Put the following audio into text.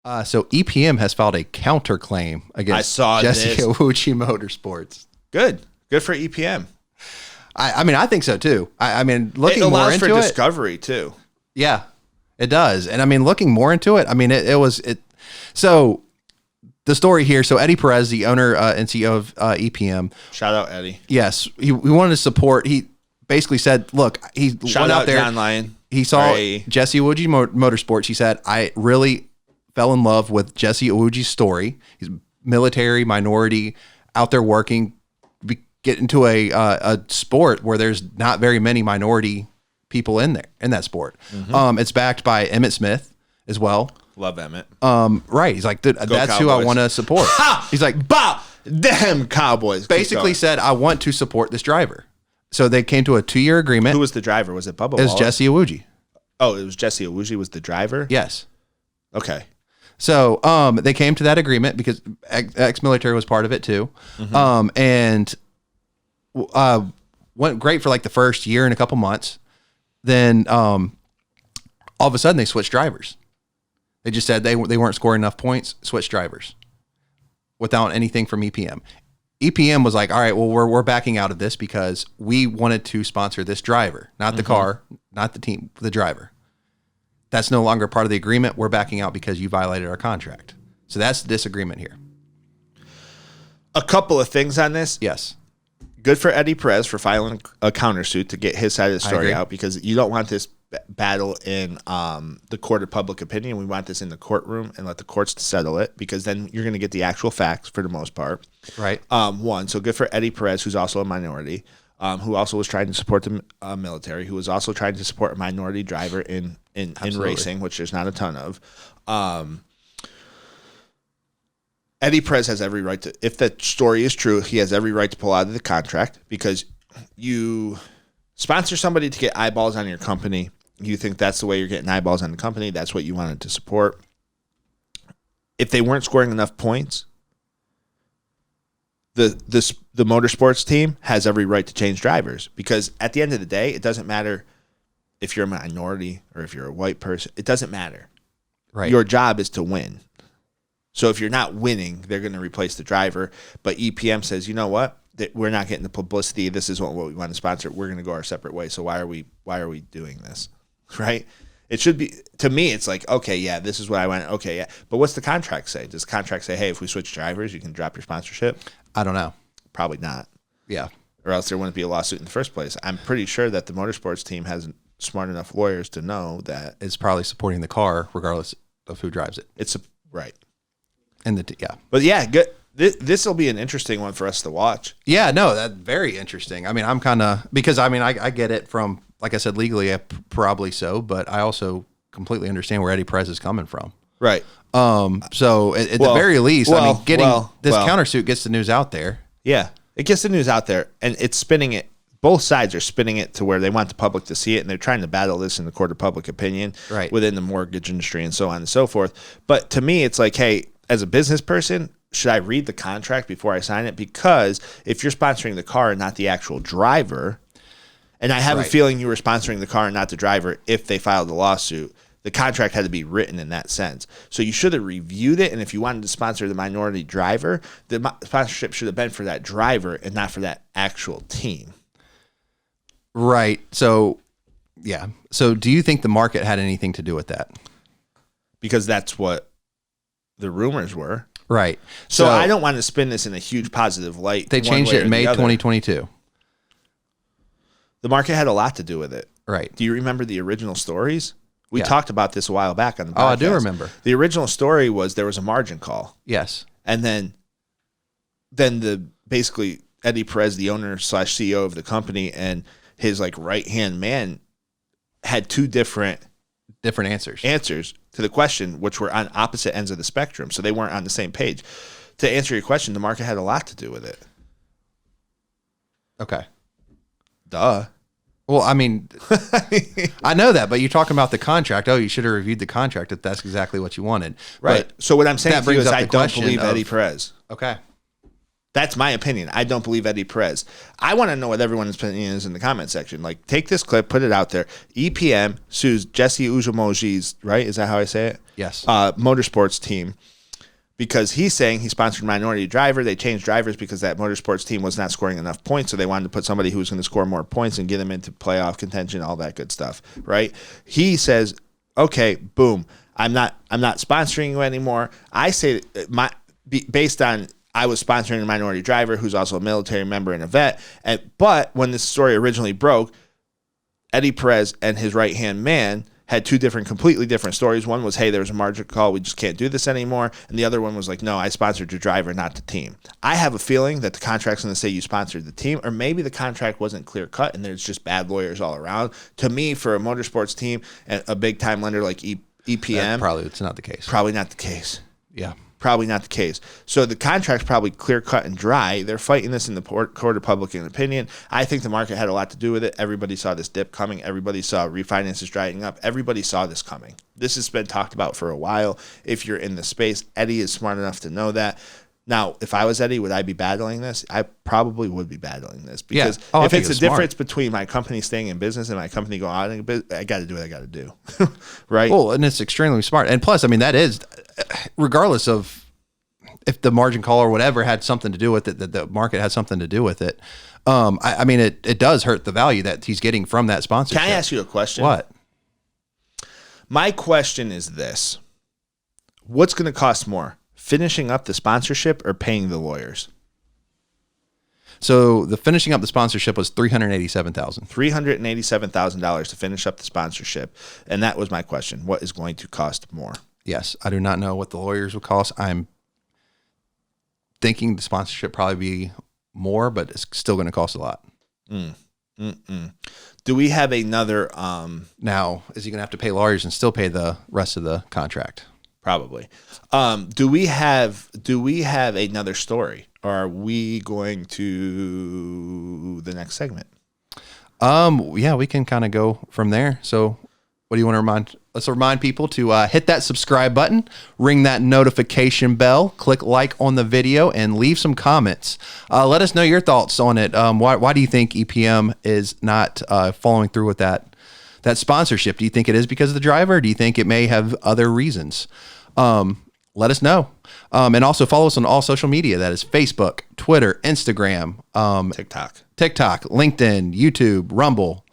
So EPM has filed a counterclaim against Jesse Iwuji Motorsports. Good for EPM. I mean, I think so too. I mean, looking more into it, it allows for discovery too. Yeah, it does. And I mean, looking more into it, I mean, so the story here. So Eddie Perez, the owner and CEO of EPM. Shout out Eddie. Yes. He wanted to support. He basically said, look, he went out there. John Lyon. He saw Jesse Iwuji Motorsports. He said, I really fell in love with Jesse Iwuji's story. He's military, minority, out there working, get into a sport where there's not very many minority people in that sport. Mm-hmm. It's backed by Emmett Smith as well. Love Emmett. Right. He's like, that's Cowboys. Who I want to support. He's like, bah, damn Cowboys. Basically said, I want to support this driver. So they came to a 2-year agreement. Who was the driver? Was it Bubba Wallace? It was Jesse Iwuji. Oh, it was Jesse Iwuji was the driver? Yes. Okay. So they came to that agreement because ex-military was part of it too. Mm-hmm. And went great for like the first year and a couple months. Then all of a sudden they switched drivers. They just said they weren't scoring enough points, switched drivers without anything from EPM. EPM was like, all right, well, we're backing out of this because we wanted to sponsor this driver, not the car, not the team, the driver. That's no longer part of the agreement. We're backing out because you violated our contract. So that's the disagreement here. A couple of things on this. Yes. Good for Eddie Perez for filing a countersuit to get his side of the story out, because you don't want this battle in the court of public opinion. We want this in the courtroom and let the courts settle it, because then you're going to get the actual facts for the most part. Right. So good for Eddie Perez, who's also a minority, who also was trying to support the military, who was also trying to support a minority driver in racing, which there's not a ton of. Eddie Perez has every right to, if that story is true, he has every right to pull out of the contract, because you sponsor somebody to get eyeballs on your company. You think that's the way you're getting eyeballs on the company. That's what you wanted to support. If they weren't scoring enough points, the motorsports team has every right to change drivers, because at the end of the day, it doesn't matter if you're a minority or if you're a white person. It doesn't matter. Right. Your job is to win. So if you're not winning, they're going to replace the driver. But EPM says, you know what? We're not getting the publicity. This is what we want to sponsor. We're going to go our separate way. So why are we doing this? Right? It should be, to me, it's like, okay, yeah, this is what I want. Okay, yeah. But what's the contract say? Does the contract say, hey, if we switch drivers, you can drop your sponsorship? I don't know. Probably not. Yeah. Or else there wouldn't be a lawsuit in the first place. I'm pretty sure that the motorsports team has smart enough lawyers to know that it's probably supporting the car regardless of who drives it. Right. And But yeah, good. This will be an interesting one for us to watch. Yeah, no, that's very interesting. I mean, I'm kind of, because I mean, I get it from, like I said, legally, probably so, but I also completely understand where Eddie Perez is coming from. Right. So at the very least, I mean, this countersuit gets the news out there. Yeah, it gets the news out there, and it's spinning it. Both sides are spinning it to where they want the public to see it, and they're trying to battle this in the court of public opinion within the mortgage industry and so on and so forth. But to me, it's like, hey, as a business person, should I read the contract before I sign it? Because if you're sponsoring the car and not the actual driver, and I have a feeling you were sponsoring the car and not the driver if they filed the lawsuit, the contract had to be written in that sense. So you should have reviewed it, and if you wanted to sponsor the minority driver, the sponsorship should have been for that driver and not for that actual team. Right. So, yeah. So do you think the market had anything to do with that? Because that's what the rumors were. Right. So I don't want to spin this in a huge positive light. They changed it in May 2022. The market had a lot to do with it. Right. Do you remember the original stories? We talked about this a while back on the podcast. Oh, I do remember. The original story was there was a margin call. Yes. And then basically Eddie Perez, the owner / CEO of the company, and his like right-hand man had two different answers to the question, which were on opposite ends of the spectrum. So they weren't on the same page. To answer your question, the market had a lot to do with it. Okay. Duh. Well, I mean, I know that, but you're talking about the contract. Oh, you should have reviewed the contract if that's exactly what you wanted. Right. But so what I'm saying to you is I don't believe Eddie Perez. Okay. That's my opinion. I don't believe Eddie Perez. I want to know what everyone's opinion is in the comment section. Like, take this clip, put it out there. EPM sues Jesse Ujamoji's, right? Is that how I say it? Yes. Motorsports team. Because he's saying he sponsored Minority Driver. They changed drivers because that motorsports team was not scoring enough points, so they wanted to put somebody who was going to score more points and get them into playoff contention, all that good stuff, right? He says, okay, boom, I'm not sponsoring you anymore. I say based on I was sponsoring a Minority Driver who's also a military member and a vet, but when this story originally broke, Eddie Perez and his right-hand man had two completely different stories. One was, hey, there was a margin call, we just can't do this anymore. And the other one was like, no, I sponsored your driver, not the team. I have a feeling that the contract's going to say you sponsored the team, or maybe the contract wasn't clear cut and there's just bad lawyers all around. To me, for a motorsports team and a big time lender like EPM, probably it's not the case. Probably not the case. Yeah. Probably not the case. So the contract's probably clear cut and dry. They're fighting this in the court of public opinion. I think the market had a lot to do with it. Everybody saw this dip coming. Everybody saw refinances drying up. Everybody saw this coming. This has been talked about for a while. If you're in the space, Eddie is smart enough to know that. Now, if I was Eddie, would I be battling this? I probably would be battling this because if it's a difference between my company staying in business and my company going out of business, I got to do what I got to do, right? Well, and it's extremely smart. And plus, I mean, that is, regardless of if the margin call or whatever had something to do with it, that the market had something to do with it. I mean, it does hurt the value that he's getting from that sponsorship. Can I ask you a question? What? My question is this. What's going to cost more? Finishing up the sponsorship or paying the lawyers? So the finishing up the sponsorship was $387,000. $387,000 to finish up the sponsorship. And that was my question. What is going to cost more? Yes. I do not know what the lawyers would cost. I'm thinking the sponsorship probably be more, but it's still going to cost a lot. Do we have another? Now, is he going to have to pay lawyers and still pay the rest of the contract? Probably. Do we have another story, or are we going to the next segment? Yeah, we can kind of go from there. So what do you want to remind? Let's remind people to hit that subscribe button, ring that notification bell, click like on the video, and leave some comments. Let us know your thoughts on it. Why do you think EPM is not following through with that sponsorship? Do you think it is because of the driver? Or do you think it may have other reasons? Let us know. And also follow us on all social media. That is Facebook, Twitter, Instagram, TikTok, LinkedIn, YouTube, Rumble.